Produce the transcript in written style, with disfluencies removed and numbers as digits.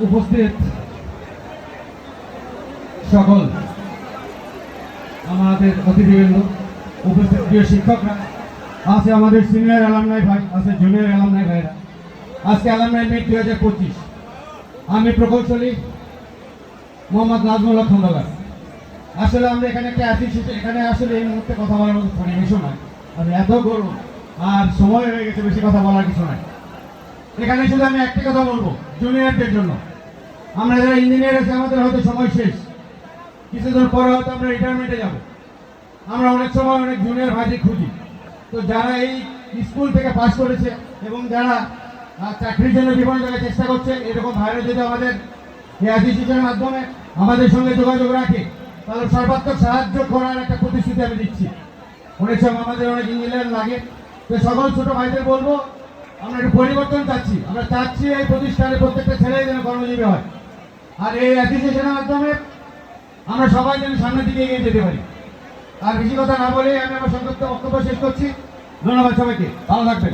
উপস্থিত সকল আমাদের অতিথিবৃন্দ, উপস্থিত প্রিয় শিক্ষকরা, আছে আমাদের সিনিয়র অ্যালামনাই ভাই, আছে জুনিয়র অ্যালামনাই ভাইরা। আজকে অ্যালামনাই মিট 2025। আমি প্রকৌশলী মোহাম্মদ নাজমুল হক খন্দকার। আসলে আমরা এখানে একটা এখানে আসলে এই মুহূর্তে কথা বলার মতো পরিবেশও নয়। আমি এত গরম আর সময় হয়ে গেছে, বেশি কথা বলার কিছু নাই। এখানে শুধু আমি একটি কথা বলবো জুনিয়রদের জন্য। আমরা যারা ইঞ্জিনিয়ার আছে আমাদের হয়তো সময় শেষ, কিছুদিন পরে হয়তো আমরা রিটায়ারমেন্টে যাব। আমরা অনেক সময় অনেক জুনিয়র ভাইদের খুঁজি। তো যারা এই স্কুল থেকে পাস করেছে এবং যারা চাকরির জন্য বিভিন্ন জায়গায় চেষ্টা করছে, এরকম ভাইরা যদি আমাদের এই অ্যাসোসিয়েশনের মাধ্যমে আমাদের সঙ্গে যোগাযোগ রাখে, তাহলে সর্বাত্মক সাহায্য করার একটা প্রতিশ্রুতি আমি দিচ্ছি। অনেক সময় আমাদের অনেক ইঞ্জিনিয়ার লাগে। তো সকল ছোট ভাইদের বলবো, আমরা একটু পরিবর্তন চাচ্ছি। আমরা চাচ্ছি এই প্রতিষ্ঠানে প্রত্যেকটা ছেলেই যেন কর্মজীবী হয়, আর এই অ্যাসোসিয়েশনের মাধ্যমে আমরা সবাই যেন সামনের দিকে এগিয়ে যেতে পারি। আর বেশি কথা না বলে আমি আমার সংক্ষিপ্ত বক্তব্য শেষ করছি। ধন্যবাদ সবাইকে, ভালো থাকবেন।